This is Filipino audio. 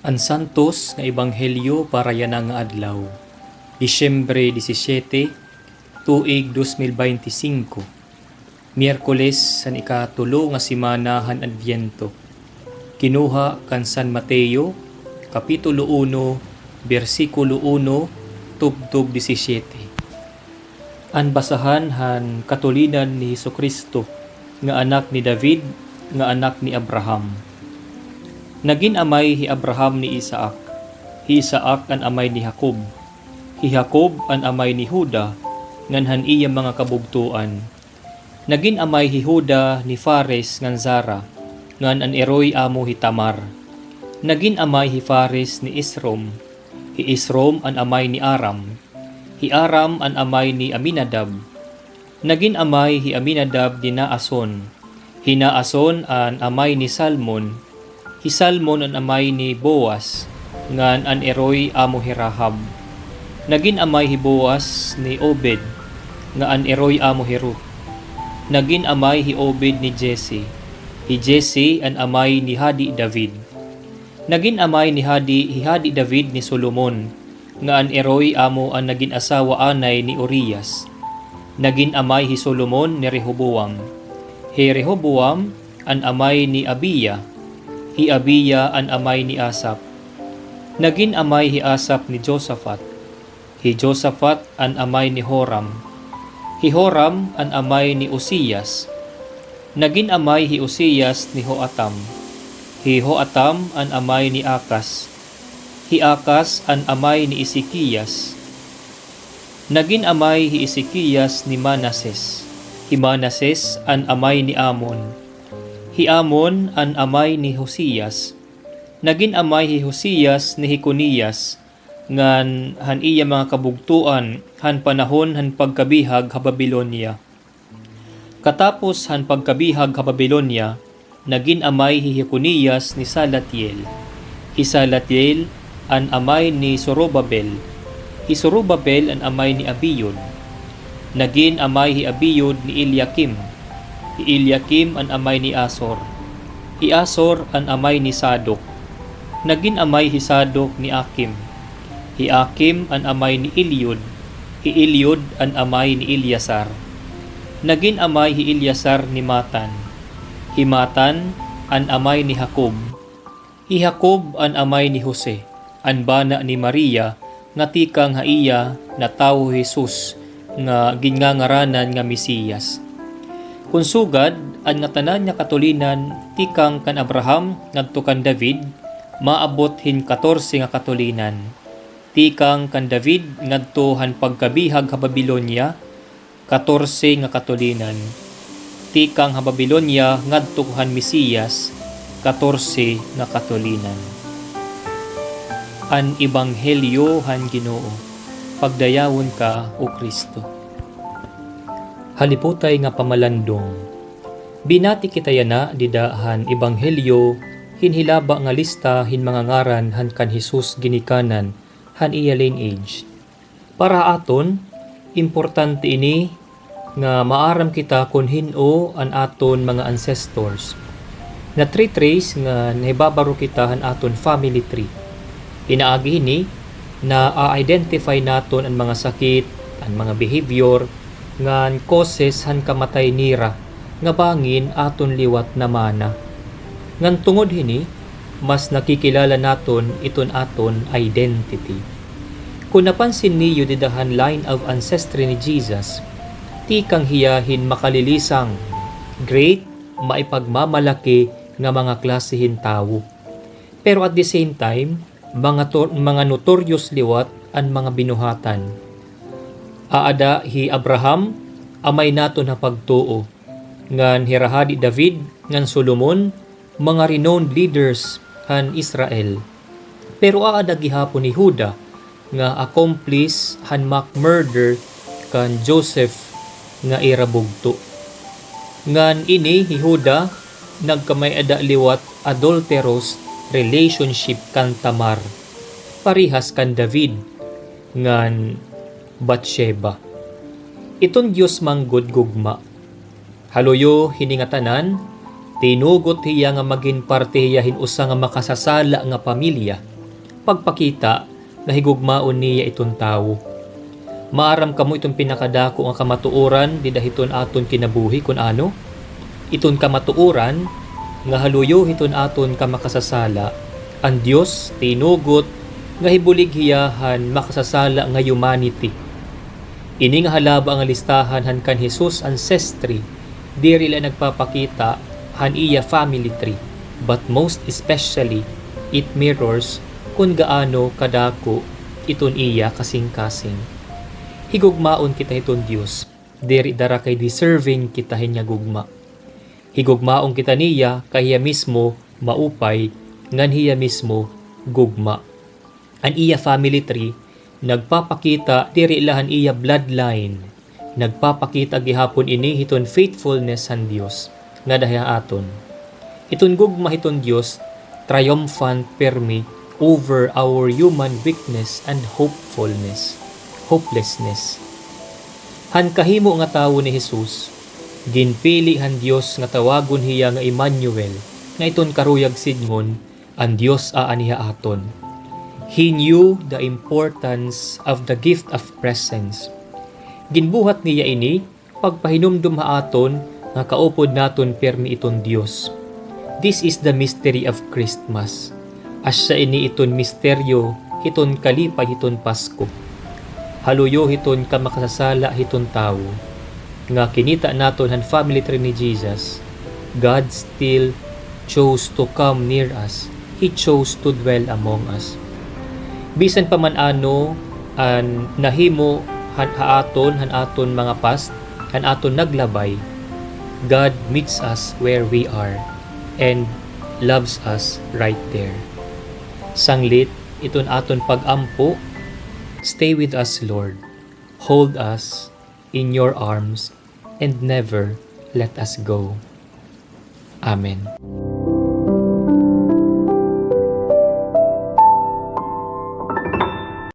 Ang santos nga ebanghelyo para yan nga adlaw. Disyembre 17, tuig 2025. Miyerkules san ikatulo nga semana han Adviento. Kinuha kan San Mateo, kapitulo 1, bersikulo 1, tubtub 17. An basahan han katulinan ni Hesukristo, nga anak ni David, nga anak ni Abraham. Naging amay hi Abraham ni Isaac. Hi Isaac an amay ni Jacob. Hi Jacob an amay ni Juda, nganhan iya mga kabugtuan. Naging amay hi Juda ni Fares ngan Zara, ngan an eroy amo hi Tamar. Naging amay hi Fares ni Esrom. Hi Esrom an amay ni Aram. Hi Aram an amay ni Aminadab. Naging amay hi Aminadab ni Naason. Hi Naason an amay ni Salmon. Hi Salmon an amay ni Boaz, ngan an eroy amo hi Rahab. Naging amay hi Boaz ni Obed, nga an eroy amo hi Ruth. Naging amay hi Obed ni Jesse. Hi Jesse an amay ni Hadi David. Naging amay ni Hadi David ni Solomon, nga an eroy amo an naging asawa anay ni Urias. Naging amay hi Solomon ni Rehoboam. Hi Rehoboam an amay ni Abiya. Hi Abiya an amay ni Asap. Naging amay hi Asap ni Josaphat. Hi Josaphat an amay ni Horam. Hi Horam an amay ni Uziyas. Naging amay hi Uziyas ni Joatam. Hi Joatam an amay ni Akas. Hi Akas an amay ni Ezekias. Naging amay hi Ezekias ni Manases. Hi Manases an amay ni Amon. Hi Amon an amay ni Hosiyas. Naging amay hi Hosiyas ni Heconias, ngan han iya mga kabugtuan han panahon han pagkabihag ha Babilonia. Katapos han pagkabihag ha Babilonia, naging amay hi Heconias ni Salatiel. Hi Salatiel an amay ni Zorobabel. Hi Zorobabel an amay ni Abiyud. Naging amay hi Abiyud ni Eliakim. Hi Eliakim an amay ni Asor. Hi Asor an amay ni Sadok. Naging amay hi Sadok ni Akim. Hi Akim an amay ni Eliud. Hi Eliud an amay ni Eliasar. Naging amay hi Eliasar ni Matan. Hi Matan an amay ni Jacob. Hi Jacob an amay ni Jose, an bana ni Maria, nga tikang haiya na tawo Jesus, nga gingangaranan nga Mesiyas. Kung sugad, an nga tanan niya katulinan, tikang kan Abraham ngadto kan David, maabot hin 14 nga katulinan. Tikang kan David ngadto han pagkabihag ha Babilonia, 14 nga katulinan. Tikang ha Babilonia ngadto han Mesiyas, 14 nga katulinan. An ebanghelyo han Ginoo. Pagdayawon ka, O Kristo. Haliputay nga pamalandong. Binati kita yana didahan ebanghelyo hinhilaba nga lista hin mga ngaran han kan Jesus ginikanan han iya lane age. Para aton, importante ini nga maaram kita kun hin-o an aton mga ancestors. Na tree trace nga nahibabaro kita han aton family tree. Inaagi ini na a-identify naton ang mga sakit, ang mga behavior, ngan causes han kamatay nira, nga bangin aton liwat na mana. Ngan tungod hini, mas nakikilala naton iton aton identity. Kung napansin niyo didahan line of ancestry ni Jesus, tikang hiyahin makalilisang, great, maipagmamalaki nga mga klasihin tawo. Pero at the same time, mga notorious liwat ang mga binuhatan. Aada hi Abraham, amay naton na pagtuo. Ngan hirahadi David, ngan Solomon, mga renowned leaders han Israel. Pero aada gihapon ni Juda, nga accomplice han murder kan Joseph nga irabugto. Ngan ini hi Juda, nagkamay ada liwat adulterous relationship kan Tamar. Parihas kan David, ngan Bathsheba. Iton Diyos manggod gugma. Haluyo hiningatanan, tinugot hiya nga maging parte hiya hinusa nga makasasala nga pamilya. pagpakita nga higugmaon niya iton tawo. Maaram kamo itong pinakadako nga kamatuoran di dahiton aton kinabuhi kun ano. Iton kamatuoran nga haluyo hiton aton ka makasasala. Ang Dios tinugot nga hibulig-hiyahan makasasala nga humanity. Ini nga halaba ang listahan han kan Jesus ancestry, diri la nagpapakita han iya family tree, but most especially it mirrors kung gaano kadako iton iya kasing-kasing. Higugmaon kita iton Dios, diri dara kay deserving kita hinya gugma. Higugmaon kita niya kay hiya mismo maupay ngan hiya mismo gugma. An iya family tree nagpapakita diri lahan iya bloodline. Nagpapakita gihapon ini hiton faithfulness han Dios nga dahiya aton. Iton gugma hiton Dios triumphant permi over our human weakness and hopelessness. Han kahimo nga tawo ni Jesus, ginpili han Dios nga tawagon hiya nga Emmanuel, nga iton karuyag sidngon ang Dios aaniha aton. He knew the importance of the gift of presence. Ginbuhat niya ini pagpahinumdum haaton nga kaupod naton permi iton Dios. This is the mystery of Christmas. Asya ini iton misteryo hiton kalipay hiton Pasko. Haluyo hiton ka makasasala hiton tawo. Nga kinita naton han family tree ni Jesus. God still chose to come near us. He chose to dwell among us. Bisan pa man ano an nahimo han aton mga past, han aton naglabay, God meets us where we are and loves us right there. Sanglit iton aton pag-ampo, stay with us Lord. Hold us in your arms and never let us go. Amen.